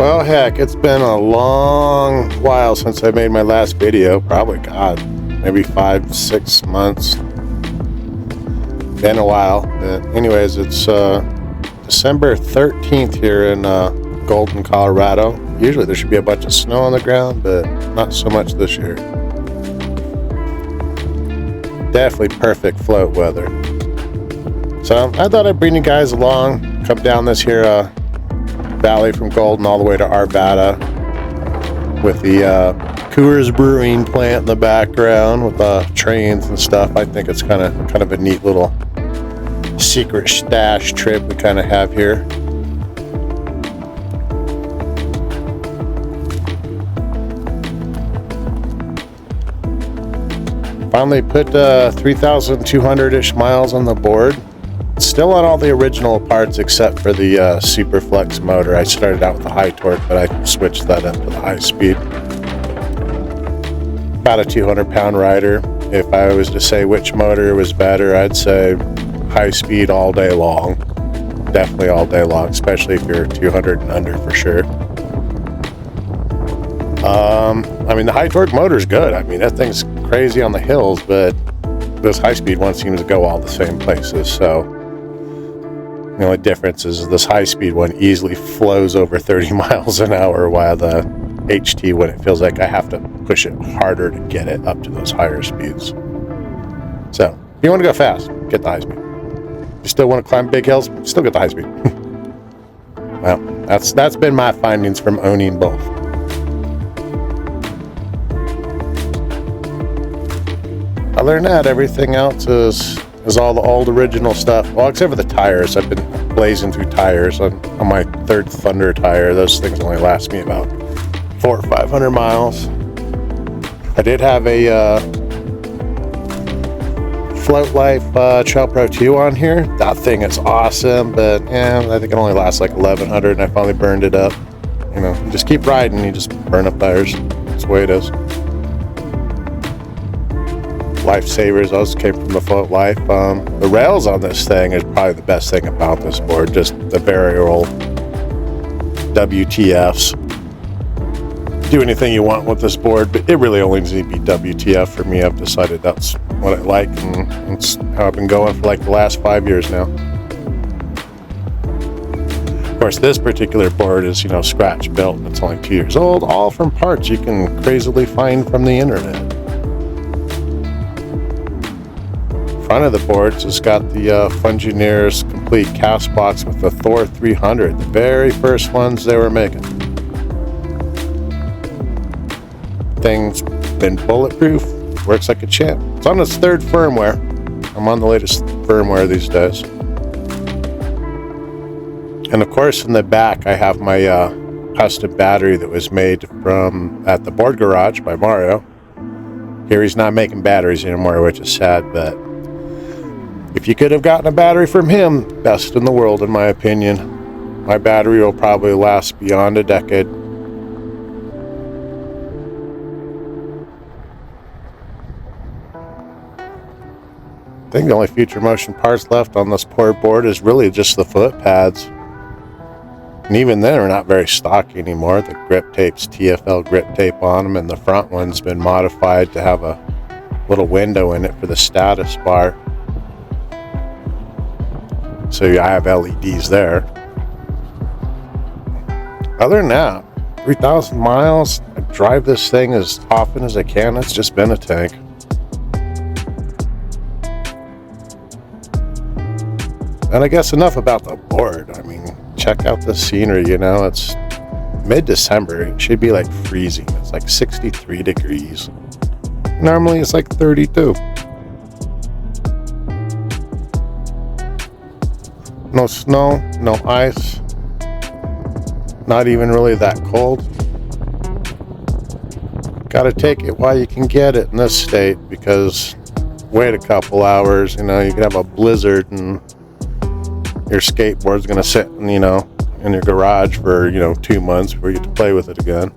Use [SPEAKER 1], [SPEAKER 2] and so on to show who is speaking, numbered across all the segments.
[SPEAKER 1] Well, heck, it's been a long while since I made my last video. Probably, God, maybe 5-6 months. Been a while. But anyways, it's December 13th here in Golden, Colorado. Usually there should be a bunch of snow on the ground, but not so much this year. Definitely perfect float weather. So I thought I'd bring you guys along, come down this here valley from Golden all the way to Arvada with the Coors brewing plant in the background with the trains and stuff. I think it's kind of a neat little secret stash trip we kind of have here. Finally put 3,200-ish miles on the board. Still on all the original parts except for the Superflex motor. I started out with the high torque, but I switched that up to the high speed. About a 200-pound rider. If I was to say which motor was better, I'd say high speed all day long. Definitely all day long, especially if you're 200 and under for sure. I mean, the high torque motor's good. I mean, that thing's crazy on the hills, but this high speed one seems to go all the same places. So the only difference is this high speed one easily flows over 30 miles an hour, while the HT, when it feels like I have to push it harder to get it up to those higher speeds. So if you want to go fast, get the high speed. If you still want to climb big hills, still get the high speed. Well, that's been my findings from owning both. Other than that, everything else is all the old original stuff. Well, except for the tires. I've been blazing through tires on my third Thunder tire. Those things only last me about 400 or 500 miles. I did have a Float Life Trail Pro 2 on here. That thing is awesome, but I think it only lasts like 1,100, and I finally burned it up. You know, you just keep riding, you just burn up tires. That's the way it is. Lifesavers also came from the Float Life. The rails on this thing is probably the best thing about this board. Just the very old WTFs. Do anything you want with this board, but it really only needs to be WTF for me. I've decided that's what I like, and it's how I've been going for like the last 5 years now. Of course, this particular board is, scratch built, and it's only 2 years old, all from parts you can crazily find from the internet. Front of the boards has got the Fungineers complete cast box with the Thor 300, the very first ones they were making. Thing's been bulletproof, works like a champ. It's on its third firmware. I'm on the latest firmware these days. And of course, in the back, I have my custom battery that was made at the Board Garage by Mario. Here he's not making batteries anymore, which is sad, but if you could have gotten a battery from him, best in the world, in my opinion. My battery will probably last beyond a decade. I think the only Future Motion parts left on this poor board is really just the foot pads. And even then, they're not very stock anymore. The grip tape's TFL grip tape on them, and the front one's been modified to have a little window in it for the status bar. So I have LEDs there. Other than that, 3,000 miles. I drive this thing as often as I can. It's just been a tank. And I guess enough about the board. I mean, check out the scenery, it's mid-December. It should be like freezing. It's like 63 degrees. Normally it's like 32. No snow, no ice, not even really that cold. Gotta take it while you can get it in this state, because wait a couple hours, you could have a blizzard and your skateboard's gonna sit, in your garage for, 2 months before you get to play with it again.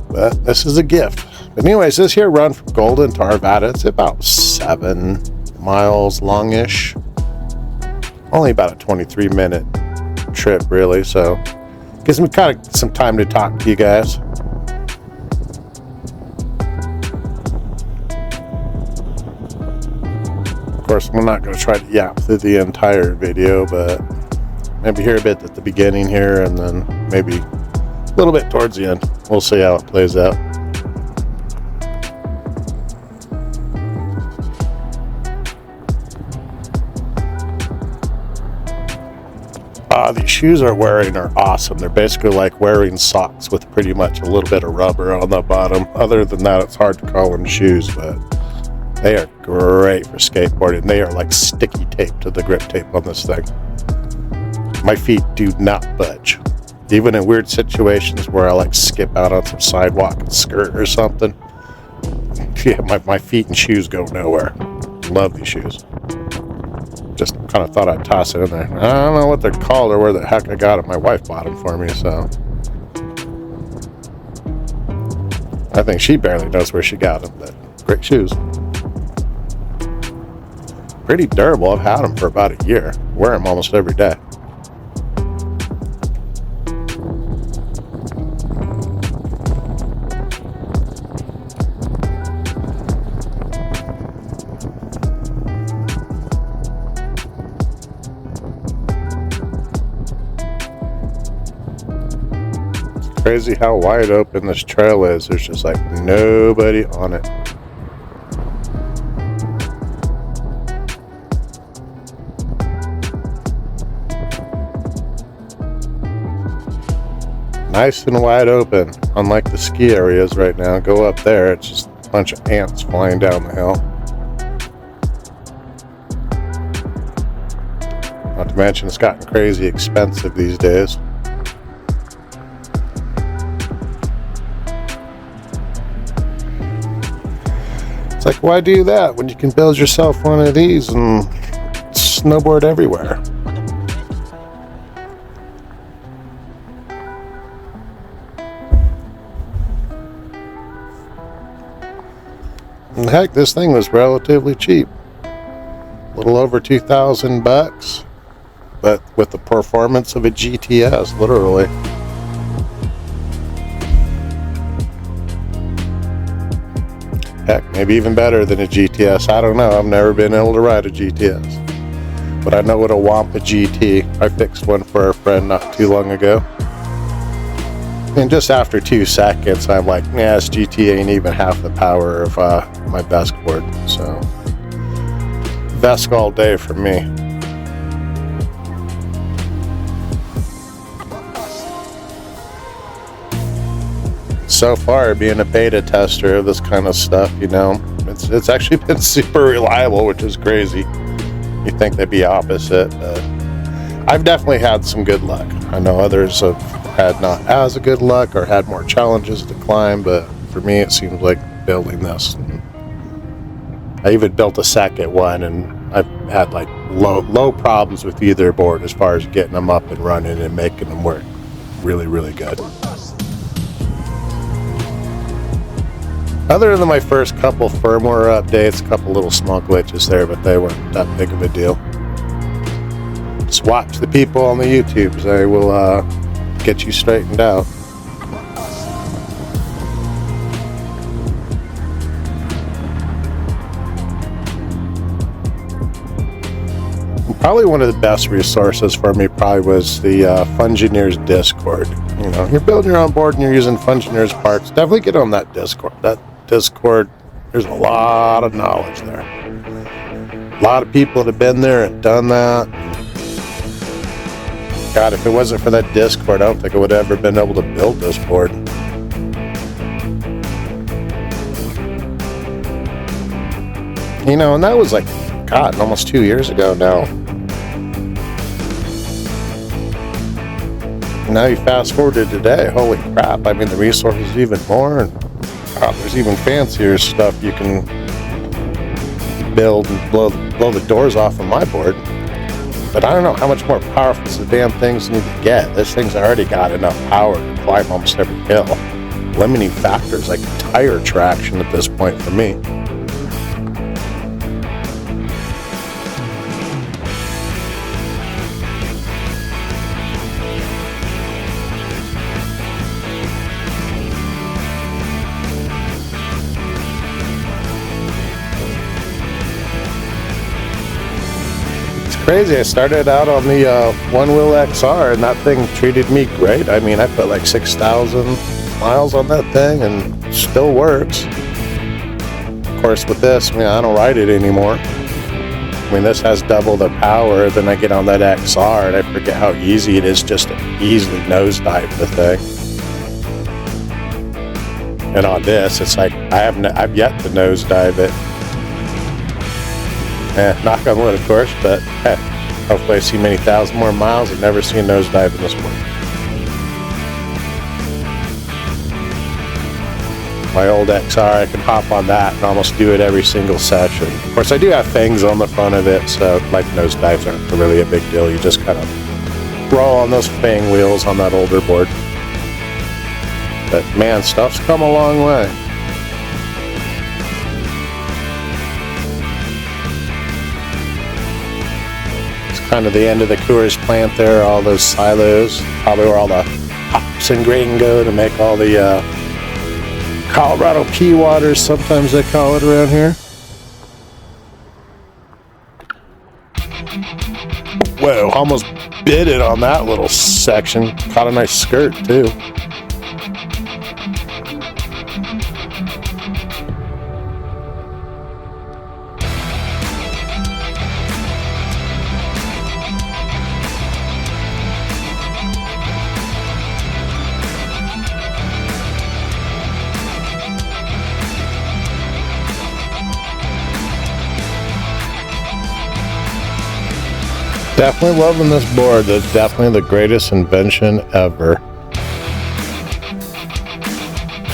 [SPEAKER 1] But this is a gift. But anyways, this here run from Golden to Arvada, it's about 7 miles longish. only about a 23-minute trip, really, so gives me kind of some time to talk to you guys. Of course, I'm not going to try to yap through the entire video, but maybe hear a bit at the beginning here, and then maybe a little bit towards the end. We'll see how it plays out. These shoes are wearing are awesome. They're basically like wearing socks with pretty much a little bit of rubber on the bottom. Other than that, it's hard to call them shoes, but they are great for skateboarding. They are like sticky tape to the grip tape on this thing. My feet do not budge. Even in weird situations where I like skip out on some sidewalk and skirt or something. Yeah, my feet and shoes go nowhere. Love these shoes. Just kind of thought I'd toss it in there. I don't know what they're called or where the heck I got them. My wife bought them for me, so I think she barely knows where she got them, but great shoes. Pretty durable. I've had them for about a year. Wear them almost every day. Crazy how wide open this trail is. There's just like nobody on it. Nice and wide open, unlike the ski areas right now. Go up there, it's just a bunch of ants flying down the hill. Not to mention it's gotten crazy expensive these days. Like, why do that when you can build yourself one of these and snowboard everywhere? And heck, this thing was relatively cheap. A little over $2,000, but with the performance of a GTS, literally. Heck, maybe even better than a GTS. I don't know. I've never been able to ride a GTS. But I know what a Wampa GT. I fixed one for a friend not too long ago. And just after 2 seconds, I'm like, nah, this GT ain't even half the power of my Vesk board. So, Vesk all day for me. So far, being a beta tester of this kind of stuff, you know, it's actually been super reliable, which is crazy. You'd think they'd be opposite, but I've definitely had some good luck. I know others have had not as good luck or had more challenges to climb, but for me, it seems like building this. I even built a second one, and I've had like low problems with either board as far as getting them up and running and making them work really, really good. Other than my first couple firmware updates, a couple little small glitches there, but they weren't that big of a deal. Just watch the people on the YouTubes. They will get you straightened out. Probably one of the best resources for me probably was the Fungineers Discord. You know, you're building your own board and you're using Fungineers parts. Definitely get on that Discord. That Discord, there's a lot of knowledge there. A lot of people that have been there and done that. God, if it wasn't for that Discord, I don't think I would have ever been able to build this board. You know, and that was like, God, almost 2 years ago now. Now you fast forward to today, holy crap, I mean the resources are even more, and there's even fancier stuff you can build and blow the doors off of my board. But I don't know how much more powerful the damn things need to get. This thing's already got enough power to climb almost every hill. Limiting factors like tire traction at this point for me. crazy. I started out on the one-wheel XR, and that thing treated me great. I mean, I put like 6,000 miles on that thing, and it still works. Of course, with this, I mean, I don't ride it anymore. I mean, this has double the power. Then I get on that XR, and I forget how easy it is just to easily nosedive the thing. And on this, it's like I've yet to nosedive it. Knock on wood, of course, but hopefully I see many thousand more miles and never see a nosedive in this one. My old XR, I can hop on that and almost do it every single session. Of course, I do have things on the front of it, so like nosedives aren't really a big deal. You just kind of roll on those fang wheels on that older board. But man, stuff's come a long way. Kind of the end of the Coors plant there, all those silos, probably where all the hops and grain go to make all the Colorado pea waters, sometimes they call it around here. Whoa, almost bit it on that little section. Caught a nice skirt too. Definitely loving this board. That's definitely the greatest invention ever.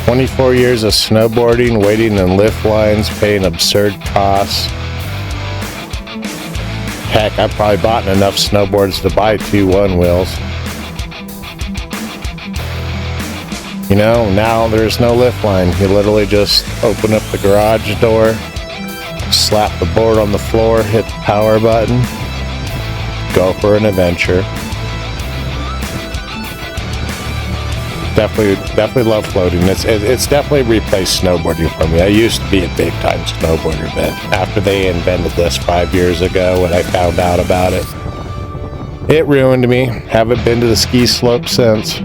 [SPEAKER 1] 24 years of snowboarding, waiting in lift lines, paying absurd costs. Heck, I probably bought enough snowboards to buy 2 one-wheels. You know, now there's no lift line. You literally just open up the garage door, slap the board on the floor, hit the power button, go for an adventure. Definitely love floating. It's definitely replaced snowboarding for me. I used to be a big time snowboarder, but after they invented this 5 years ago, when I found out about it, it ruined me. Haven't been to the ski slope since.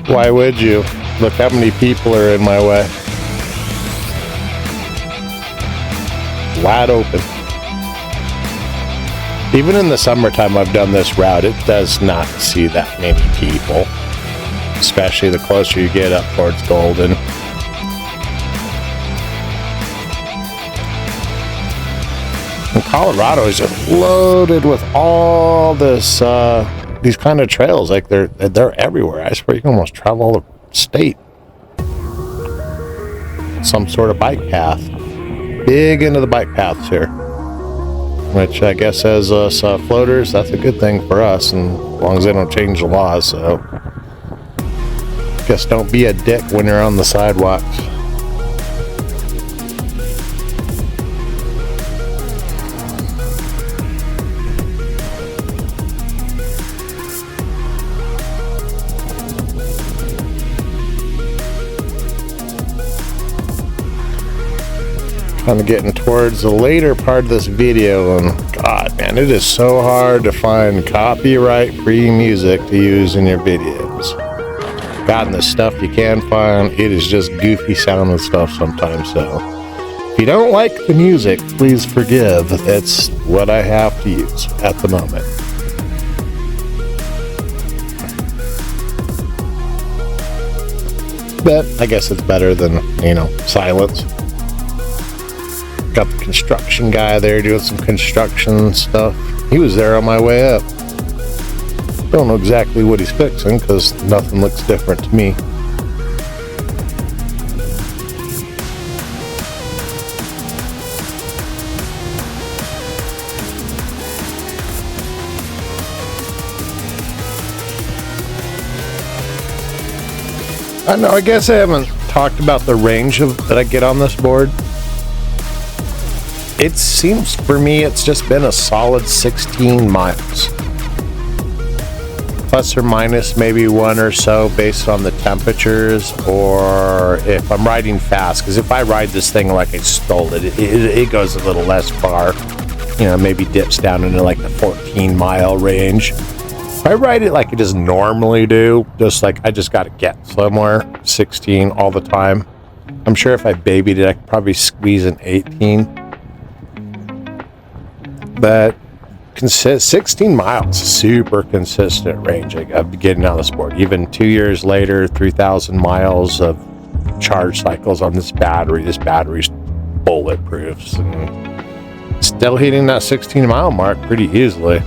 [SPEAKER 1] Why would you? Look how many people are in my way. Wide open. Even in the summertime I've done this route, it does not see that many people. Especially the closer you get up towards Golen. And Colorado is just loaded with all this these kind of trails. Like they're everywhere. I swear you can almost travel the state. Some sort of bike path. Big into the bike paths here, which I guess as us floaters, that's a good thing for us, and as long as they don't change the laws. So guess don't be a dick when you're on the sidewalks. Kind of getting towards the later part of this video, and God, man, it is so hard to find copyright-free music to use in your videos. God, and the stuff you can find, it is just goofy sounding stuff sometimes. So if you don't like the music, please forgive. That's what I have to use at the moment. But I guess it's better than, silence. Got the construction guy there doing some construction stuff. He was there on my way up. Don't know exactly what he's fixing because nothing looks different to me. I guess I haven't talked about the range that I get on this board. It seems for me it's just been a solid 16 miles. plus or minus maybe 1 or so based on the temperatures, or if I'm riding fast, because if I ride this thing like I stole it, it goes a little less far, you know, maybe dips down into like the 14-mile range. If I ride it like I just normally do, just like I just got to get somewhere, 16 all the time. I'm sure if I babied it, I could probably squeeze an 18. But 16 miles, super consistent range of getting on this board. Even 2 years later, 3,000 miles of charge cycles on this battery. This battery's bulletproof, and still hitting that 16-mile mark pretty easily.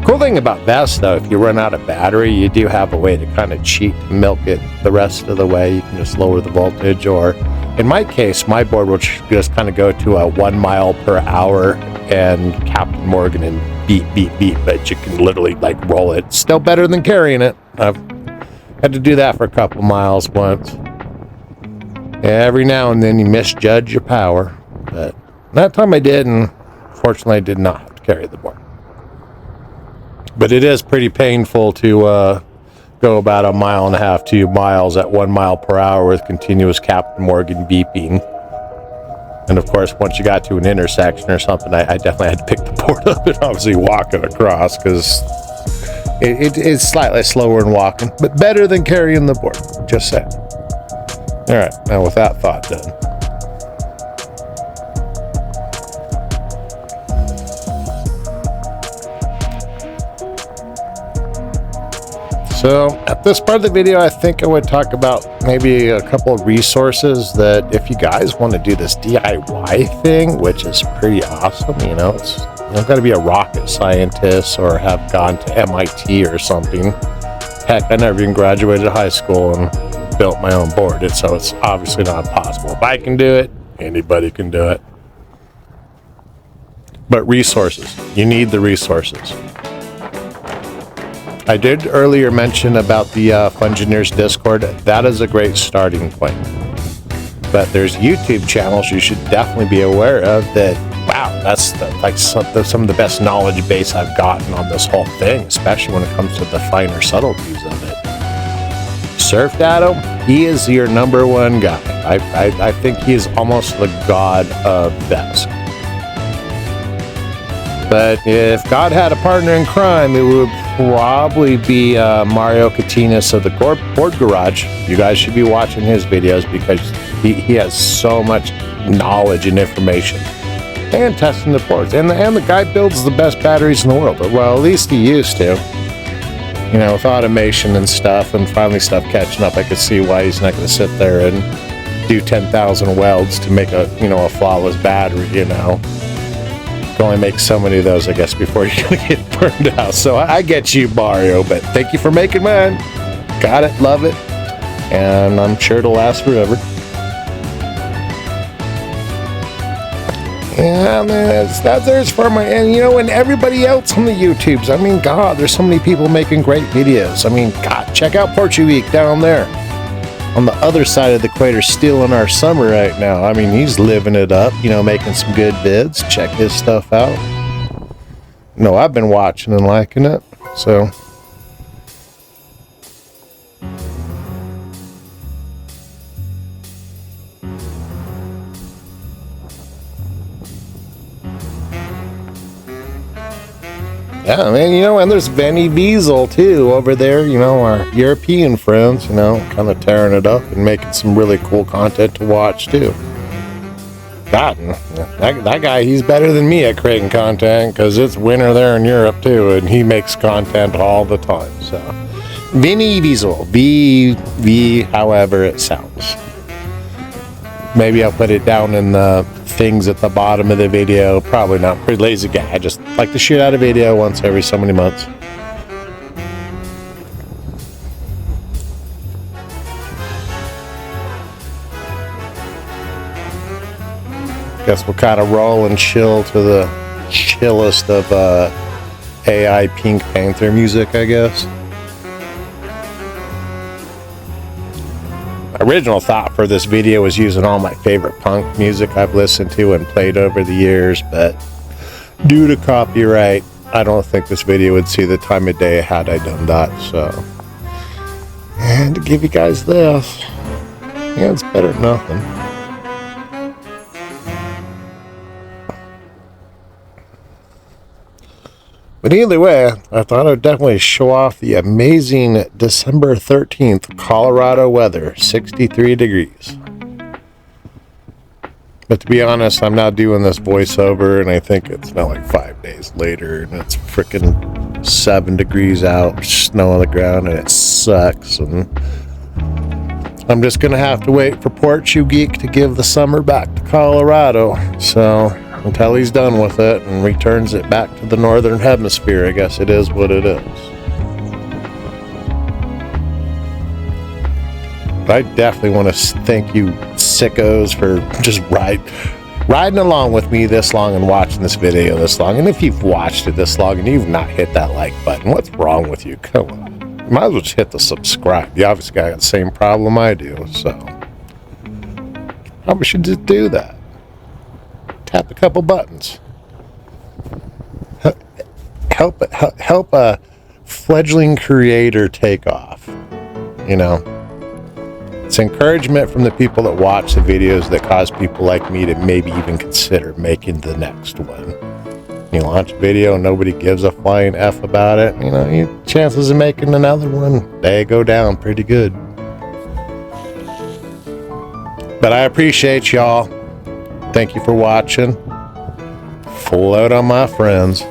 [SPEAKER 1] Cool thing about Vest, though, if you run out of battery, you do have a way to kind of cheat to milk it the rest of the way. You can just lower the voltage, or in my case, my board will just kind of go to a 1 mile per hour and Captain Morgan and beep, but you can literally like roll it. Still better than carrying it. I've had to do that for a couple miles once. Every now and then you misjudge your power, but that time I did, and fortunately I did not have to carry the board. But it is pretty painful to go about 1.5 miles, 2 miles at 1 mile per hour with continuous Captain Morgan beeping. And of course, once you got to an intersection or something, I definitely had to pick the board up and obviously walk it across, because it's slightly slower than walking, but better than carrying the board. Just saying. All right, now with that thought done. So at this part of the video, I think I would talk about maybe a couple of resources that if you guys want to do this DIY thing, which is pretty awesome, you know, it's, you don't got to be a rocket scientist or have gone to MIT or something. Heck, I never even graduated high school and built my own board, so it's obviously not possible. If I can do it, anybody can do it. But resources, you need the resources. I did earlier mention about the Fungineers Discord. That is a great starting point. But there's YouTube channels you should definitely be aware of that, wow, that's some of the best knowledge base I've gotten on this whole thing, especially when it comes to the finer subtleties of it. Surf Dado, he is your number one guy. I think he is almost the god of Vesk. But if God had a partner in crime, it would probably be Mario Katinas of the Board Garage. You guys should be watching his videos because he has so much knowledge and information. And testing the boards. And the guy builds the best batteries in the world. Well, at least he used to. You know, with automation and stuff, and finally stuff catching up, I could see why he's not going to sit there and do 10,000 welds to make a flawless battery, you know. Can only make so many of those, I guess, before you're gonna get burned out. So I get you, Mario, but thank you for making mine. Got it, love it, and I'm sure it'll last forever. Yeah, man, there's for my, and you know, and everybody else on the YouTubes. I mean, God, there's so many people making great videos. I mean, God, check out Portuguese down there on the other side of the equator, stealing our summer right now. I mean, he's living it up, you know, making some good vids. Check his stuff out. No, I've been watching and liking it, so. Yeah, I mean, you know, and there's Benny Wiesel, too, over there, you know, our European friends, you know, kind of tearing it up and making some really cool content to watch, too. God, that guy, he's better than me at creating content, because it's winter there in Europe, too, and he makes content all the time, so. Benny Wiesel, V, however it sounds. Maybe I'll put it down in the things at the bottom of the video. Probably not. Pretty lazy guy. I just like to shoot out a video once every so many months. Guess we'll kind of roll and chill to the chillest of AI Pink Panther music, I guess. Original thought for this video was using all my favorite punk music I've listened to and played over the years, but due to copyright, I don't think this video would see the time of day had I done that. So, and to give you guys this, yeah, it's better than nothing. But either way, I thought I'd definitely show off the amazing December 13th Colorado weather, 63 degrees. But to be honest, I'm not doing this voiceover, and I think it's now like 5 days later, and it's freaking 7 degrees out, snow on the ground, and it sucks. And I'm just going to have to wait for Porchu Geek to give the summer back to Colorado. So until he's done with it and returns it back to the northern hemisphere, I guess it is what it is. But I definitely want to thank you sickos for just riding along with me this long and watching this video this long. And if you've watched it this long and you've not hit that like button, what's wrong with you? Come on. You might as well just hit the subscribe. You obviously got the same problem I do, so probably should just do that. Tap a couple buttons. Help a fledgling creator take off. You know, it's encouragement from the people that watch the videos that cause people like me to maybe even consider making the next one. You launch a video and nobody gives a flying F about it, you know, your chances of making another one, they go down pretty good. But I appreciate y'all. Thank you for watching. Float on, my friends.